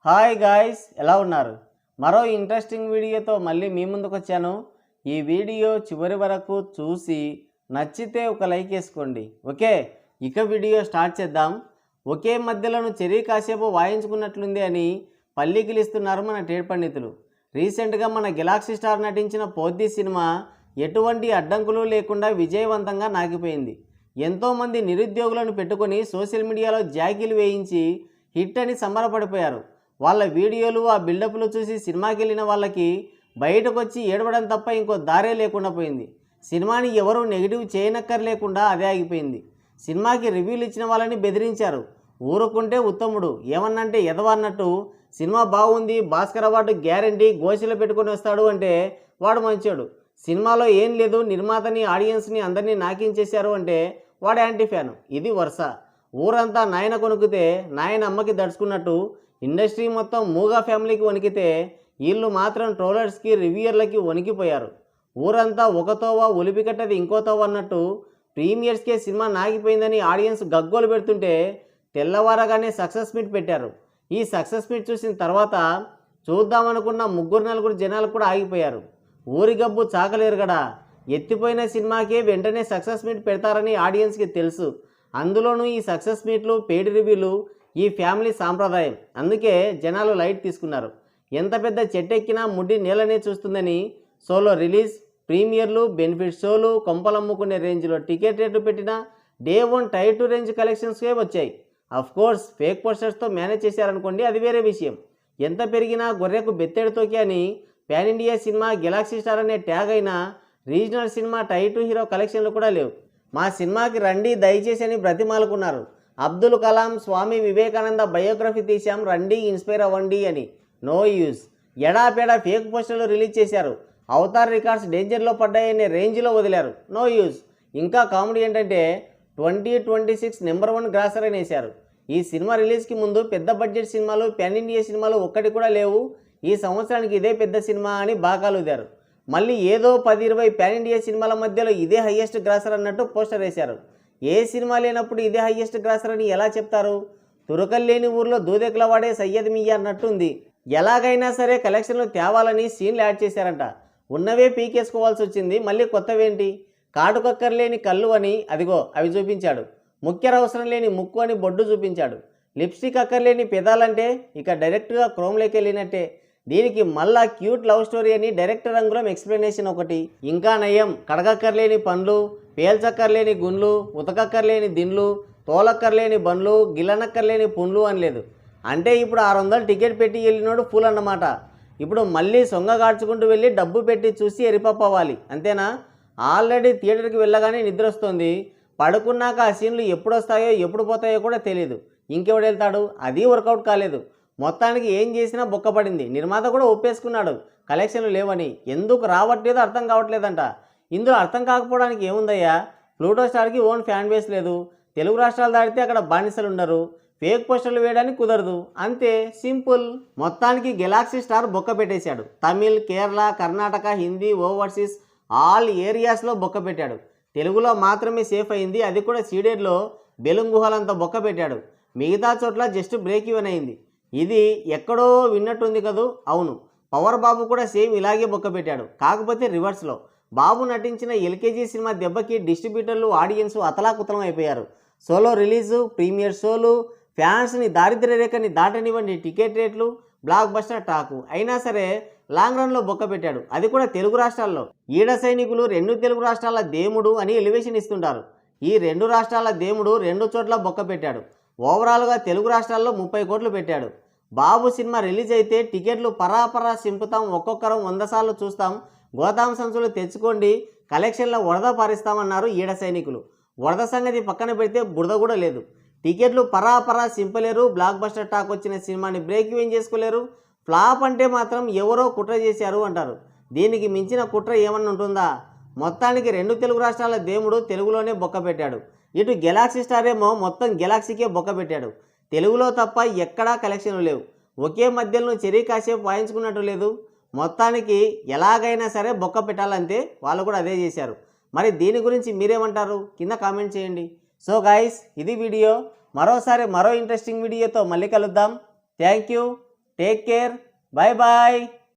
Hi guys, ఎలా ఉన్నారు? మరో ఇంట్రెస్టింగ్ వీడియోతో మళ్ళీ మీ ముందుకు వచ్చాను. ఈ వీడియో చివరి వరకు చూసి నచ్చితే ఒక లైక్ వేసుకోండి. ఓకే, ఇక వీడియో స్టార్ట్ చేద్దాం. ఒకే మధ్యలోను చెరి కాసేపు వాయించుకున్నట్లుంది అని పల్లికిలిస్తున్నారు మన ట్రేడ్ పండితులు. రీసెంట్గా మన గెలాక్సీ స్టార్ నటించిన పోద్ది సినిమా ఎటువంటి అడ్డంకులు లేకుండా విజయవంతంగా నాగిపోయింది. ఎంతోమంది నిరుద్యోగులను పెట్టుకొని సోషల్ మీడియాలో జాకీలు వేయించి హిట్ అని సంబరపడిపోయారు. వాళ్ళ వీడియోలు ఆ బిల్డప్లు చూసి సినిమాకి వెళ్ళిన వాళ్ళకి బయటకు వచ్చి ఏడవడం తప్ప ఇంకో దారే లేకుండా పోయింది. సినిమాని ఎవరూ నెగిటివ్ చేయనక్కర్లేకుండా అదే ఆగిపోయింది. సినిమాకి రివ్యూలు ఇచ్చిన వాళ్ళని బెదిరించారు. ఊరుకుంటే ఉత్తముడు, ఏమన్నంటే ఎదవన్నట్టు. సినిమా బాగుంది, భాస్కర్ అవార్డు గ్యారంటీ, గోషిలో పెట్టుకొని వస్తాడు అంటే వాడు మంచోడు. సినిమాలో ఏం లేదు, నిర్మాతని ఆడియన్స్ని అందరినీ నాకించేశారు అంటే వాడు యాంటీ ఫ్యాను. ఇది వరుస. ఊరంతా నాయన కొనుక్కితే నాయన అమ్మకి దడుచుకున్నట్టు ఇండస్ట్రీ మొత్తం మూగా ఫ్యామిలీకి వణికితే వీళ్ళు మాత్రం ట్రోలర్స్కి రివ్యూయర్లకి వణికిపోయారు. ఊరంతా ఒకతోవ ఒలిపికట్టది ఇంకోతోవ అన్నట్టు ప్రీమియర్స్కే సినిమా నాగిపోయిందని ఆడియన్స్ గగ్గోలు పెడుతుంటే తెల్లవారగానే సక్సెస్ మీట్ పెట్టారు. ఈ సక్సెస్ మీట్ చూసిన తర్వాత చూద్దామనుకున్న 3-4 జనాలు కూడా ఆగిపోయారు. ఊరి గబ్బు చాకలేరు గడా. ఎత్తిపోయిన సినిమాకే వెంటనే సక్సెస్ మీట్ పెడతారని ఆడియన్స్కి తెలుసు. అందులోనూ ఈ సక్సెస్ మీట్లు, పెయిడ్ రివ్యూలు ఈ ఫ్యామిలీ సాంప్రదాయం. అందుకే జనాలు లైట్ తీసుకున్నారు. ఎంత పెద్ద చెట్టెక్కినా ముడ్డి నేలనే చూస్తుందని సోలో రిలీజ్, ప్రీమియర్లు, బెనిఫిట్ షోలు, కొంపలమ్ముకునే రేంజ్లో టికెట్ రేట్లు పెట్టినా డే 1 టైర్ 2 రేంజ్ కలెక్షన్స్కే వచ్చాయి. కోర్స్ ఫేక్ పోస్టర్స్తో మేనేజ్ చేశారనుకోండి, అది వేరే విషయం. ఎంత పెరిగినా గొర్రెకు బెత్తెడుతోకి అని pan India cinema galaxy star అనే ట్యాగ్ అయినా రీజనల్ సినిమా టైర్ 2 హీరో కలెక్షన్లు కూడా లేవు. మా సినిమాకి రండి దయచేసి అని బ్రతిమాలుకున్నారు. అబ్దుల్ కలాం, స్వామి వివేకానంద బయోగ్రఫీ తీశాం, రండి ఇన్స్పైర్ అవ్వండి అని. No use. ఎడాపెడా ఫేక్ పోస్టర్లు రిలీజ్ చేశారు. అవతార్ రికార్డ్స్ డేంజర్లో పడ్డాయనే రేంజ్లో వదిలారు. No use. ఇంకా కామెడీ ఏంటంటే 2026 నెంబర్ 1 గ్రాసర్ అని వేశారు. ఈ సినిమా రిలీజ్కి ముందు పెద్ద బడ్జెట్ సినిమాలు, పాన్ ఇండియా సినిమాలు ఒక్కటి కూడా లేవు, ఈ సంవత్సరానికి ఇదే పెద్ద సినిమా అని బాకాలు ఊదారు. మళ్ళీ ఏదో 10-20 పాన్ ఇండియా సినిమాల మధ్యలో ఇదే హయ్యెస్ట్ గ్రాసర్ అన్నట్టు పోస్టర్ వేశారు. ఏ సినిమా లేనప్పుడు ఇదే హయ్యెస్ట్ గ్రాసర్ అని ఎలా చెప్తారు? తురకలు లేని ఊర్లో దూదెకల వాడే సయ్యద్ మియా అన్నట్టుంది. ఎలాగైనా సరే కలెక్షన్లు తేవాలని సీన్లు యాడ్ చేశారంట. ఉన్నవే పీకేసుకోవాల్సి వచ్చింది. మళ్ళీ కొత్తవేంటి? కాటుకక్కర్లేని కళ్ళు అని అదిగో అవి చూపించాడు. ముఖ్య అవసరం లేని ముక్కు అని బొడ్డు చూపించాడు. లిప్స్టిక్ అక్కర్లేని పెదాలంటే ఇక డైరెక్ట్గా క్రోమ్లోకి వెళ్ళినట్టే. దీనికి మళ్ళా క్యూట్ లవ్ స్టోరీ అని డైరెక్టర్ రంగులం ఎక్స్ప్లెనేషన్ ఒకటి. ఇంకా నయం, కడగక్కర్లేని పండ్లు, పేల్చక్కర్లేని గుండ్లు, ఉతకక్కర్లేని దిండ్లు, తోలక్కర్లేని బండ్లు, గిల్లనక్కర్లేని పుండ్లు అని లేదు. అంటే ఇప్పుడు 600 టికెట్ పెట్టి వెళ్ళినోడు ఫుల్ అన్నమాట. ఇప్పుడు మళ్ళీ సొంగగాడ్చుకుంటూ వెళ్ళి డబ్బు పెట్టి చూసి ఎరిపప్పవాలి, అంతేనా? ఆల్రెడీ థియేటర్కి వెళ్ళగానే నిద్ర వస్తుంది. పడుకున్నాక ఆ సీన్లు ఎప్పుడు వస్తాయో ఎప్పుడు పోతాయో కూడా తెలియదు. ఇంకెవడు వెళ్తాడు? అది వర్కౌట్ కాలేదు. మొత్తానికి ఏం చేసినా బొక్కపడింది. నిర్మాత కూడా ఒప్పేసుకున్నాడు కలెక్షన్లు లేవని. ఎందుకు రావట్లేదో అర్థం కావట్లేదంట. ఇందులో అర్థం కాకపోవడానికి ఏముందయ్యా? ప్లూటో స్టార్కి ఓన్ ఫ్యాన్ బేస్ లేదు. తెలుగు రాష్ట్రాలు దాటితే అక్కడ బానిసలు ఉండరు. ఫేక్ పోస్టర్లు వేయడానికి కుదరదు. అంతే, సింపుల్. మొత్తానికి గెలాక్సీ స్టార్ బొక్క పెట్టేశాడు. తమిళ్, కేరళ, కర్ణాటక, హిందీ, ఓవర్సీస్ ఆల్ ఏరియాస్లో బొక్క పెట్టాడు. తెలుగులో మాత్రమే సేఫ్ అయింది. అది కూడా సీడెడ్లో బెలుంగుహలంత బొక్క పెట్టాడు. మిగతా చోట్ల జస్ట్ బ్రేక్ ఈవెన్ అయింది. ఇది ఎక్కడో విన్నట్టుంది కదూ? అవును, పవర్ బాబు కూడా సేమ్ ఇలాగే బొక్క పెట్టాడు. కాకపోతే రివర్స్లో. బాబు నటించిన ఎల్కేజీ సినిమా దెబ్బకి డిస్ట్రిబ్యూటర్లు, ఆడియన్స్ అతలాకుతలం అయిపోయారు. సోలో రిలీజు, ప్రీమియర్ షోలు, ఫ్యాన్స్ని దారిద్ర్య రేఖని దాటనివ్వండి టికెట్ రేట్లు, బ్లాక్ బస్టర్ టాకు. అయినా సరే లాంగ్ రన్లో బొక్క పెట్టాడు. అది కూడా తెలుగు రాష్ట్రాల్లో. ఈడ సైనికులు 2 తెలుగు రాష్ట్రాల దేముడు అని ఎలివేషన్ ఇస్తుంటారు. ఈ 2 రాష్ట్రాల దేముడు 2 చోట్ల బొక్క పెట్టాడు. ఓవరాల్గా తెలుగు రాష్ట్రాల్లో 30 కోట్లు పెట్టాడు. బాబు సినిమా రిలీజ్ అయితే టికెట్లు పరాపరా సింపుతాం, ఒక్కొక్కరం 100 సార్లు చూస్తాం, గోదాం సంచులు తెచ్చుకోండి, కలెక్షన్ల వరద పారిస్తామన్నారు ఈడ సైనికులు. వరద సంగతి పక్కన పెడితే బురద కూడా లేదు. టికెట్లు పరాపరా సింపలేరు. బ్లాక్ బస్టర్ టాక్ వచ్చిన సినిమాని బ్రేక్ ఈవెన్ చేసుకోలేరు. ఫ్లాప్ అంటే మాత్రం ఎవరో కుట్ర చేశారు అంటారు. దీనికి మించిన కుట్ర ఏమన్నా ఉంటుందా? మొత్తానికి 2 తెలుగు రాష్ట్రాల దేవుడు తెలుగులోనే బొక్క పెట్టాడు. ఇటు గెలాక్సీ స్టార్ ఏమో మొత్తం గెలాక్సీకే బొక్క పెట్టాడు. తెలుగులో తప్ప ఎక్కడా కలెక్షన్లు లేవు. ఒకే మధ్యలో చెరి కాసేపు వాయించుకున్నట్టు లేదు. మొత్తానికి ఎలాగైనా సరే బొక్క పెట్టాలంతే. వాళ్ళు కూడా అదే చేశారు. మరి దీని గురించి మీరేమంటారు? కింద కామెంట్ చేయండి. సో గైస్, ఇది వీడియో. మరోసారి మరో ఇంట్రెస్టింగ్ వీడియోతో మళ్ళీ కలుద్దాం. Thank you. Take care. Bye bye.